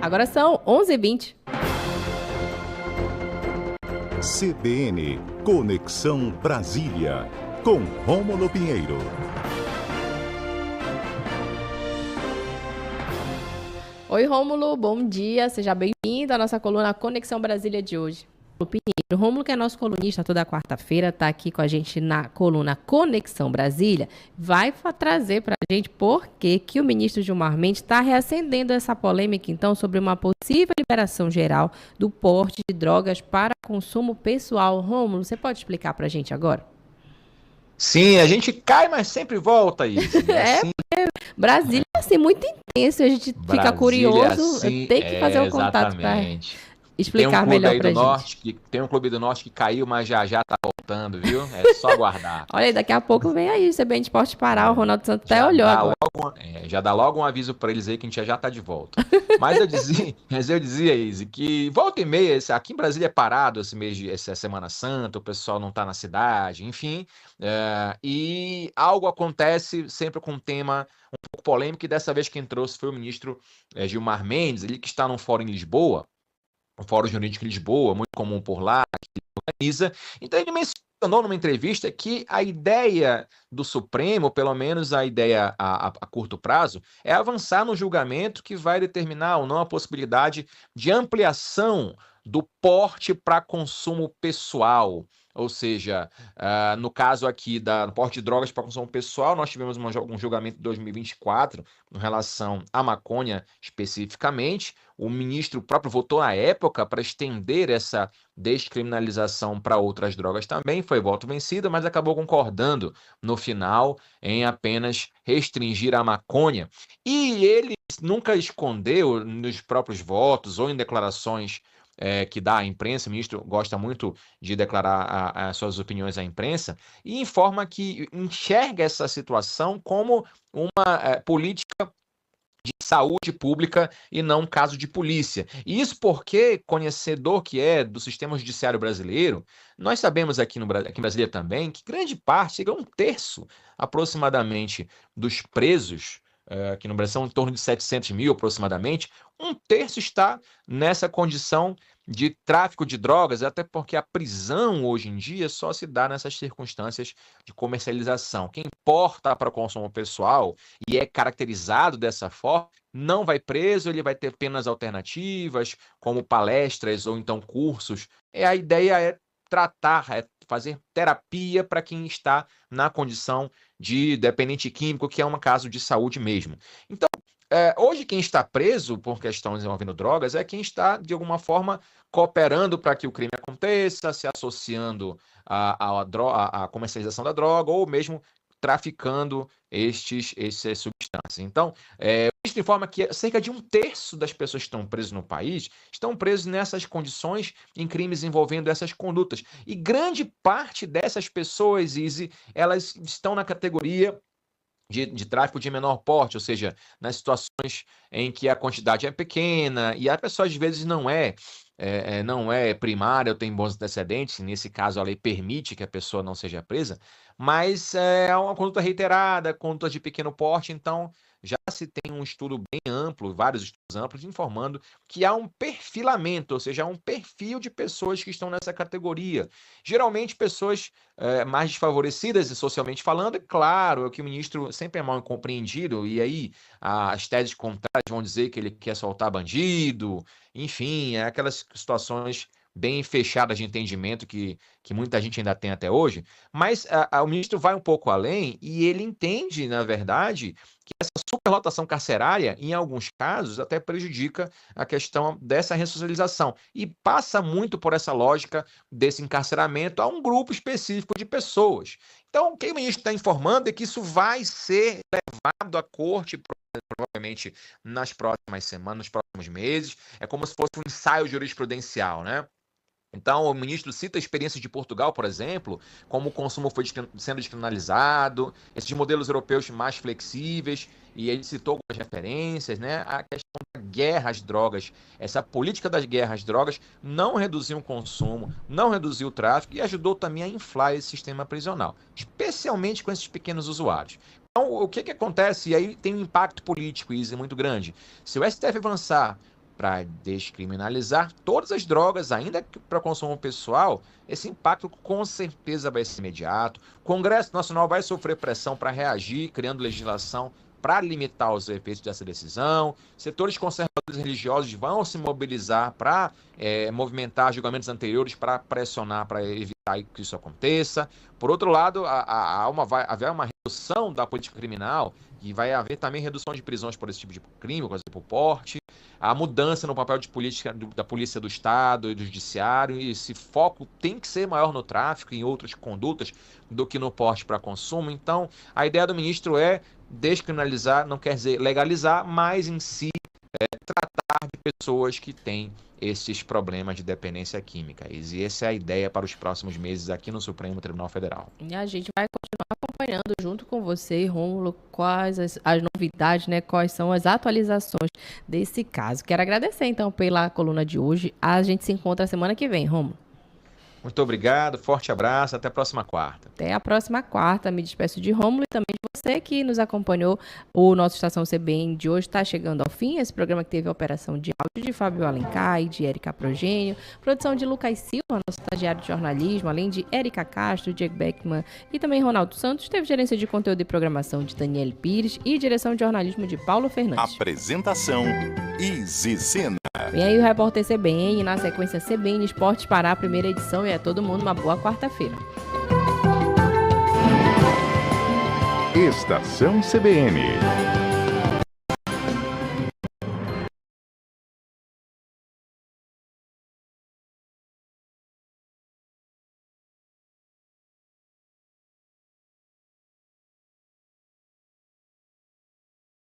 Agora são 11h20. CBN Conexão Brasília, com Rômulo Pinheiro. Oi, Rômulo, bom dia, seja bem-vindo à nossa coluna Conexão Brasília de hoje. O Pinheiro, Rômulo, que é nosso colunista toda quarta-feira, está aqui com a gente na coluna Conexão Brasília, vai trazer para a gente por que o ministro Gilmar Mendes está reacendendo essa polêmica, então, sobre uma possível liberação geral do porte de drogas para consumo pessoal. Rômulo, você pode explicar para a gente agora? Sim, a gente cai, mas sempre volta, Izzy. Brasília é assim, muito intenso, a gente fica curioso, tem que fazer um contato para explicar melhor pra gente. Tem um clube do Norte que caiu, mas já tá voltando, viu? É só aguardar. Olha aí, daqui a pouco vem aí, CBN Esporte Pará, o Ronaldo Santos até olhou agora. Já dá logo um aviso pra eles aí que a gente já tá de volta. Mas eu dizia, Izzy, que volta e meia, aqui em Brasília é parado essa Semana Santa, o pessoal não tá na cidade, enfim. E algo acontece sempre com um tema um pouco polêmico, e dessa vez quem trouxe foi o ministro Gilmar Mendes, ele que está num fórum em Lisboa, um fórum jurídico em Lisboa, muito comum por lá, que ele organiza. Então ele mencionou numa entrevista que a ideia do Supremo, pelo menos a ideia a curto prazo, é avançar no julgamento que vai determinar ou não a possibilidade de ampliação do porte para consumo pessoal. Ou seja, no caso aqui do porte de drogas para consumo pessoal, nós tivemos um julgamento de 2024 em relação à maconha especificamente. O ministro próprio votou na época para estender essa descriminalização para outras drogas também. Foi voto vencido, mas acabou concordando no final em apenas restringir a maconha. E ele nunca escondeu nos próprios votos ou em declarações que dá à imprensa. O ministro gosta muito de declarar as suas opiniões à imprensa e informa que enxerga essa situação como uma política de saúde pública e não um caso de polícia. E isso porque, conhecedor que é do sistema judiciário brasileiro, nós sabemos aqui em Brasília também que grande parte, chega a 1/3 aproximadamente dos presos, que no Brasil são em torno de 700 mil aproximadamente, 1/3 está nessa condição de tráfico de drogas, até porque a prisão hoje em dia só se dá nessas circunstâncias de comercialização. Quem importa para consumo pessoal e é caracterizado dessa forma, não vai preso, ele vai ter penas alternativas, como palestras ou então cursos. A ideia é tratar, é fazer terapia para quem está na condição de dependente químico, que é um caso de saúde mesmo. Então, hoje quem está preso por questões envolvendo drogas é quem está, de alguma forma, cooperando para que o crime aconteça, se associando à comercialização da droga ou mesmo traficando essas substâncias. Então, o ministro informa que cerca de 1/3 das pessoas que estão presas no país estão presas nessas condições em crimes envolvendo essas condutas. E grande parte dessas pessoas, Izzy, elas estão na categoria de tráfico de menor porte, ou seja, nas situações em que a quantidade é pequena e a pessoa às vezes não é primária ou tem bons antecedentes. Nesse caso a lei permite que a pessoa não seja presa, mas é uma conduta reiterada, conduta de pequeno porte. Então já se tem um estudo bem amplo, vários estudos amplos, informando que há um perfilamento, ou seja, há um perfil de pessoas que estão nessa categoria. Geralmente pessoas mais desfavorecidas e socialmente falando. É claro, é que o ministro sempre é mal compreendido, e aí as teses contrárias vão dizer que ele quer soltar bandido, enfim, aquelas situações bem fechadas de entendimento que muita gente ainda tem até hoje. Mas o ministro vai um pouco além e ele entende, na verdade, que essa superlotação carcerária, em alguns casos, até prejudica a questão dessa ressocialização e passa muito por essa lógica desse encarceramento a um grupo específico de pessoas. Então, o que o ministro está informando é que isso vai ser levado à corte, provavelmente nas próximas semanas, nos próximos meses. É como se fosse um ensaio jurisprudencial, né? Então, o ministro cita a experiência de Portugal, por exemplo, como o consumo foi sendo descriminalizado, esses modelos europeus mais flexíveis, e ele citou algumas referências, né? A questão da guerra às drogas, essa política das guerras às drogas não reduziu o consumo, não reduziu o tráfico e ajudou também a inflar esse sistema prisional, especialmente com esses pequenos usuários. Então, o que acontece? E aí tem um impacto político, Izzy, muito grande. Se o STF avançar para descriminalizar todas as drogas, ainda que para consumo pessoal, esse impacto com certeza vai ser imediato. O Congresso Nacional vai sofrer pressão para reagir, criando legislação para limitar os efeitos dessa decisão. Setores conservadores religiosos vão se mobilizar para movimentar julgamentos anteriores para pressionar, para evitar que isso aconteça. Por outro lado, vai haver uma redução da política criminal e vai haver também redução de prisões por esse tipo de crime, por exemplo, porte. A mudança no papel de política da Polícia do Estado e do Judiciário, e esse foco tem que ser maior no tráfico e em outras condutas do que no porte para consumo. Então, a ideia do ministro é descriminalizar, não quer dizer legalizar, mas em si tratar de pessoas que têm esses problemas de dependência química. E essa é a ideia para os próximos meses aqui no Supremo Tribunal Federal. E a gente vai continuar acompanhando junto com você, Rômulo, quais as novidades, né? Quais são as atualizações desse caso. Quero agradecer, então, pela coluna de hoje. A gente se encontra semana que vem, Rômulo. Muito obrigado, forte abraço, até a próxima quarta. Até a próxima quarta. Me despeço de Rômulo e também de você que nos acompanhou. O nosso Estação CBN de hoje está chegando ao fim. Esse programa que teve a operação de áudio de Fábio Alencar e de Érica Progênio, produção de Lucas Silva, nosso estagiário de jornalismo, além de Érica Castro, Diego Beckman e também Ronaldo Santos. Teve gerência de conteúdo e programação de Daniele Pires e direção de jornalismo de Paulo Fernandes. Apresentação: Izzy Sena. Vem aí o Repórter CBN, na sequência CBN Esportes Pará, a primeira edição, e a todo mundo uma boa quarta-feira. Estação CBN.